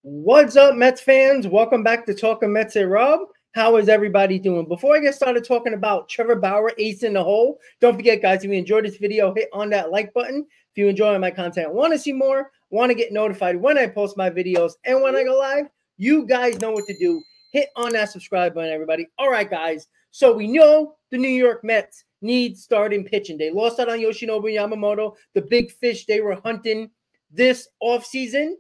What's up, Mets fans? Welcome back to Talking Mets and Rob. How is everybody doing? Before I get started talking about Trevor Bauer, ace in the hole, don't forget, guys, if you enjoyed this video, hit on that like button. If you enjoy my content, want to see more, want to get notified when I post my videos and when I go live, you guys know what to do. Hit on that subscribe button, everybody. All right, guys. So we know the New York Mets need starting pitching. They lost out on Yoshinobu Yamamoto, the big fish they were hunting this offseason.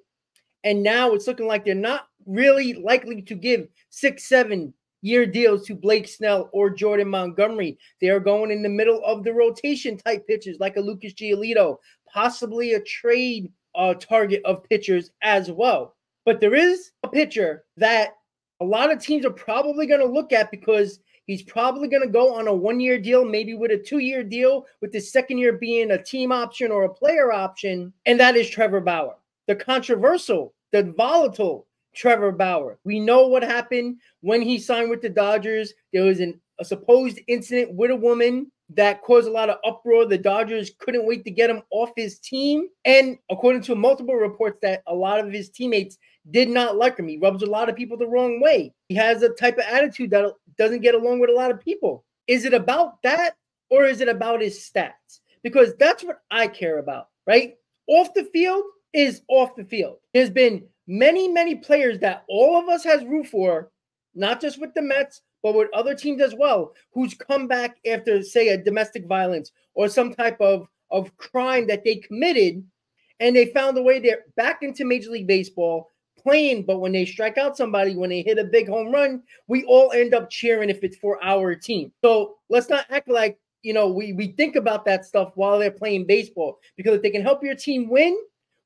And now it's looking like they're not really likely to give 6-7-year deals to Blake Snell or Jordan Montgomery. They are going in the middle of the rotation type pitchers like a Lucas Giolito, possibly a trade target of pitchers as well. But there is a pitcher that a lot of teams are probably going to look at because he's probably going to go on a 1-year deal, maybe with a 2-year deal, with the second year being a team option or a player option, and that is Trevor Bauer. The controversial, the volatile Trevor Bauer. We know what happened when he signed with the Dodgers. There was a supposed incident with a woman that caused a lot of uproar. The Dodgers couldn't wait to get him off his team. And according to multiple reports that a lot of his teammates did not like him. He rubs a lot of people the wrong way. He has a type of attitude that doesn't get along with a lot of people. Is it about that or is it about his stats? Because that's what I care about, right? Off the field is off the field. There's been many players that all of us has root for, not just with the Mets, but with other teams as well, who's come back after, say, a domestic violence or some type of crime that they committed, and they found a way they're back into Major League Baseball playing. But when they strike out somebody, when they hit a big home run, we all end up cheering if it's for our team. So let's not act like, we think about that stuff while they're playing baseball, because if they can help your team win,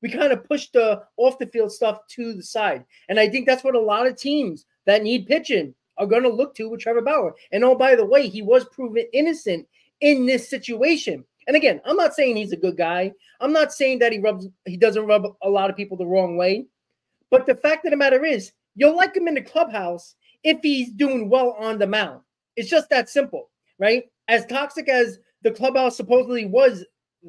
we kind of push the off-the-field stuff to the side. And I think that's what a lot of teams that need pitching are going to look to with Trevor Bauer. And oh, by the way, he was proven innocent in this situation. And again, I'm not saying he's a good guy. I'm not saying that he doesn't rub a lot of people the wrong way. But the fact of the matter is, you'll like him in the clubhouse if he's doing well on the mound. It's just that simple, right? As toxic as the clubhouse supposedly was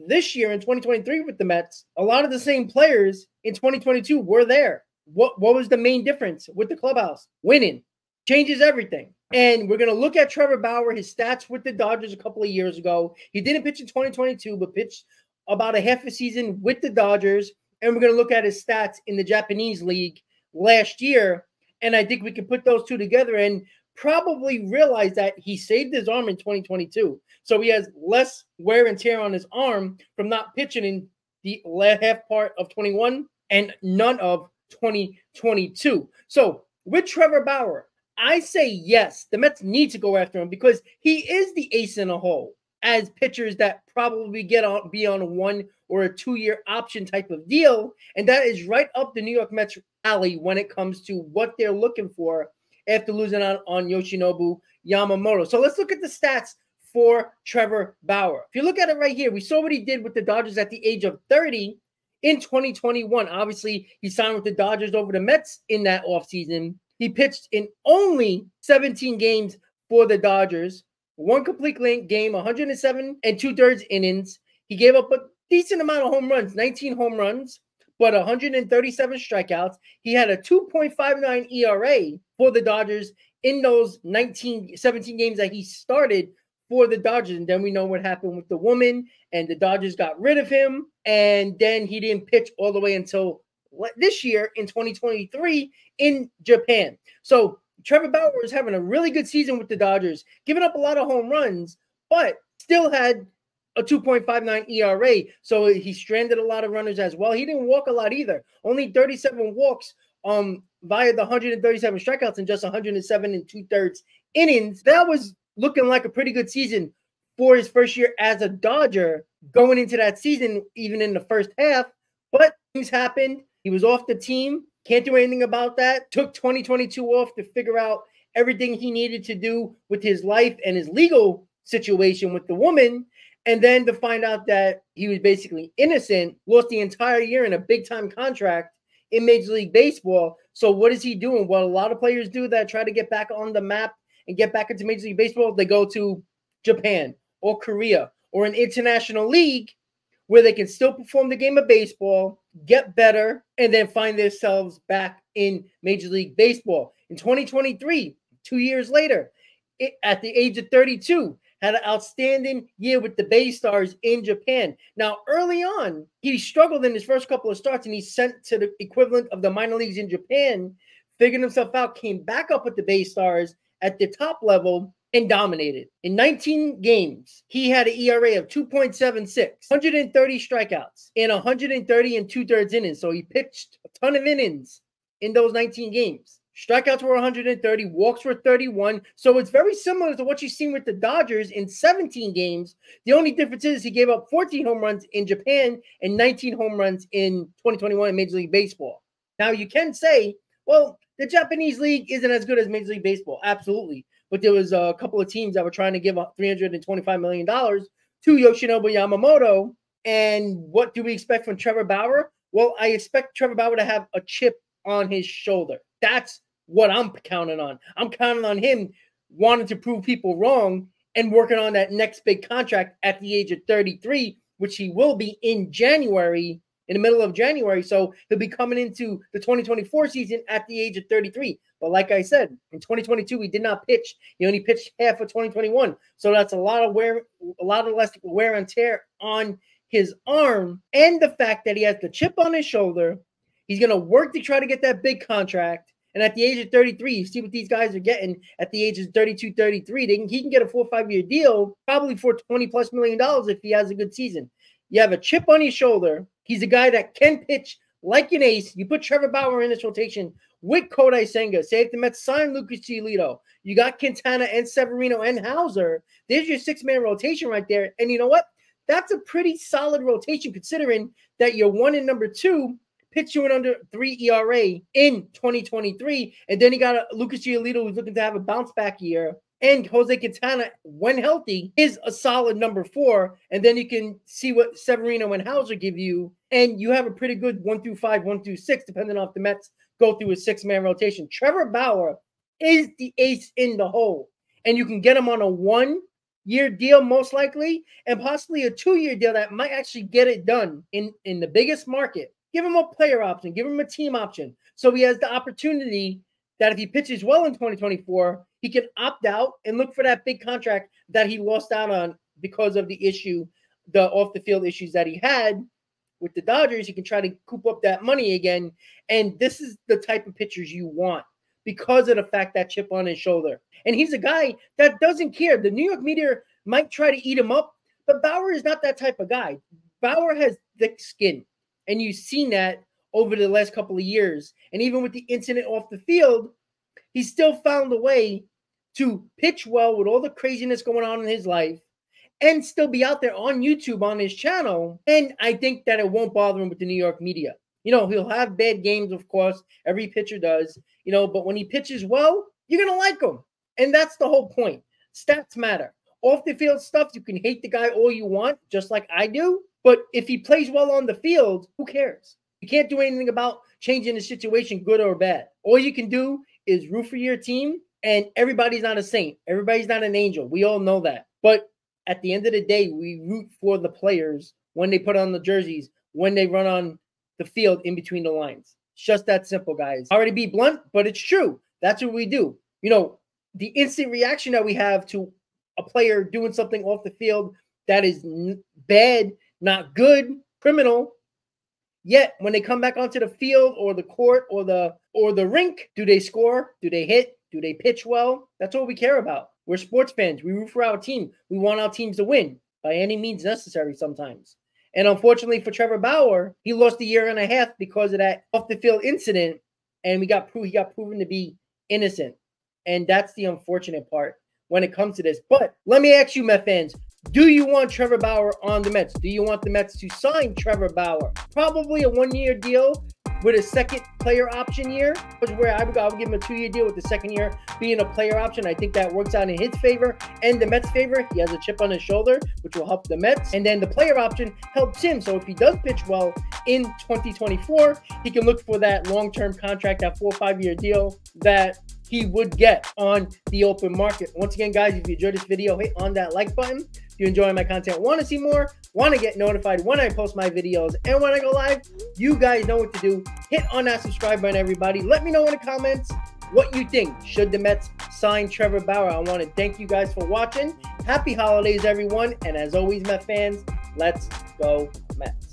this year in 2023 with the Mets, a lot of the same players in 2022 were there. What was the main difference with the clubhouse? Winning changes everything. And we're going to look at Trevor Bauer, his stats with the Dodgers a couple of years ago. He didn't pitch in 2022, but pitched about a half a season with the Dodgers. And we're going to look at his stats in the Japanese League last year. And I think we can put those two together and probably realize that he saved his arm in 2022. So he has less wear and tear on his arm from not pitching in the last half part of 21 and none of 2022. So with Trevor Bauer, I say yes, the Mets need to go after him because he is the ace in the hole as pitchers that probably be on a 1 or a 2-year option type of deal. And that is right up the New York Mets alley when it comes to what they're looking for after losing out on Yoshinobu Yamamoto. So let's look at the stats for Trevor Bauer. If you look at it right here, we saw what he did with the Dodgers at the age of 30 in 2021. Obviously, he signed with the Dodgers over the Mets in that offseason. He pitched in only 17 games for the Dodgers, 1 complete game, 107 2/3 innings. He gave up a decent amount of home runs, 19 home runs, but 137 strikeouts. He had a 2.59 ERA for the Dodgers in those 17 games that he started for the Dodgers. And then we know what happened with the woman, and the Dodgers got rid of him. And then he didn't pitch all the way until this year in 2023 in Japan. So Trevor Bauer is having a really good season with the Dodgers, giving up a lot of home runs, but still had a 2.59 ERA. So he stranded a lot of runners as well. He didn't walk a lot either. Only 37 walks via the 137 strikeouts and just 107 2/3 innings. That was looking like a pretty good season for his first year as a Dodger going into that season, even in the first half. But things happened. He was off the team. Can't do anything about that. Took 2022 off to figure out everything he needed to do with his life and his legal situation with the woman. And then to find out that he was basically innocent, lost the entire year in a big-time contract in Major League Baseball. So what is he doing? What a lot of players do that try to get back on the map and get back into Major League Baseball, they go to Japan or Korea or an international league where they can still perform the game of baseball, get better, and then find themselves back in Major League Baseball. In 2023, 2 years later, at the age of 32, had an outstanding year with the Bay Stars in Japan. Now, early on, he struggled in his first couple of starts, and he's sent to the equivalent of the minor leagues in Japan, figured himself out, came back up with the Bay Stars at the top level, and dominated. In 19 games, he had an ERA of 2.76, 130 strikeouts in 130 and 2/3 innings. So he pitched a ton of innings in those 19 games. Strikeouts were 130, walks were 31. So it's very similar to what you've seen with the Dodgers in 17 games. The only difference is he gave up 14 home runs in Japan and 19 home runs in 2021 in Major League Baseball. Now, you can say, well, the Japanese league isn't as good as Major League Baseball. Absolutely. But there was a couple of teams that were trying to give up $325 million to Yoshinobu Yamamoto. And what do we expect from Trevor Bauer? Well, I expect Trevor Bauer to have a chip on his shoulder. That's what I'm counting on. I'm counting on him wanting to prove people wrong and working on that next big contract at the age of 33, which he will be in January, in the middle of January. So he'll be coming into the 2024 season at the age of 33. But like I said, in 2022, he did not pitch. He only pitched half of 2021. So that's a lot of less wear and tear on his arm. And the fact that he has the chip on his shoulder, he's going to work to try to get that big contract. And at the age of 33, you see what these guys are getting at the ages of 32, 33. He can get a 4 or 5 year deal, probably for $20+ million if he has a good season. You have a chip on his shoulder. He's a guy that can pitch like an ace. You put Trevor Bauer in this rotation with Kodai Senga. Say if the Mets sign Lucas Giolito, you got Quintana and Severino and Hauser. There's your 6-man rotation right there. And you know what? That's a pretty solid rotation considering that your 1 and number 2 pitched you an under 3 ERA in 2023. And then you got Lucas Giolito who's looking to have a bounce back year. And Jose Quintana, when healthy, is a solid number 4. And then you can see what Severino and Hauser give you. And you have a pretty good 1 through 5, 1 through 6, depending on if the Mets go through a 6-man rotation. Trevor Bauer is the ace in the hole. And you can get him on a 1-year deal, most likely, and possibly a 2-year deal that might actually get it done in the biggest market. Give him a player option. Give him a team option. So he has the opportunity that if he pitches well in 2024, he can opt out and look for that big contract that he lost out on because of the issue, the off-the-field issues that he had with the Dodgers. He can try to coop up that money again. And this is the type of pitchers you want because of the fact that chip on his shoulder. And he's a guy that doesn't care. The New York media might try to eat him up, but Bauer is not that type of guy. Bauer has thick skin. And you've seen that over the last couple of years. And even with the incident off the field, he still found a way to pitch well with all the craziness going on in his life and still be out there on YouTube on his channel. And I think that it won't bother him with the New York media. You know, he'll have bad games, of course. Every pitcher does, you know, but when he pitches well, you're going to like him. And that's the whole point. Stats matter. Off the field stuff, you can hate the guy all you want, just like I do. But if he plays well on the field, who cares? You can't do anything about changing the situation, good or bad. All you can do is root for your team, and everybody's not a saint. Everybody's not an angel. We all know that. But at the end of the day, we root for the players when they put on the jerseys, when they run on the field in between the lines. It's just that simple, guys. Sorry to be blunt, but it's true. That's what we do. You know, the instant reaction that we have to a player doing something off the field that is bad, not good, criminal. Yet when they come back onto the field or the court or the rink, do they score? Do they hit? Do they pitch well? That's all we care about. We're sports fans. We root for our team. We want our teams to win by any means necessary sometimes. And unfortunately for Trevor Bauer, he lost a year and a half because of that off the field incident, and he got proven to be innocent. And that's the unfortunate part when it comes to this. But let me ask you, Met fans, do you want Trevor Bauer on the Mets? Do you want the Mets to sign Trevor Bauer? Probably a 1-year deal with a second player option year, where I would give him a 2-year deal with the second year being a player option. I think that works out in his favor and the Mets' favor. He has a chip on his shoulder, which will help the Mets. And then the player option helps him. So if he does pitch well in 2024, he can look for that long-term contract, that 4 or 5-year deal that he would get on the open market. Once again, guys, if you enjoyed this video, hit on that like button. If you enjoy my content, want to see more, want to get notified when I post my videos and when I go live, you guys know what to do. Hit on that subscribe button, everybody. Let me know in the comments what you think. Should the Mets sign Trevor Bauer? I want to thank you guys for watching. Happy holidays, everyone. And as always, Met fans, let's go Mets.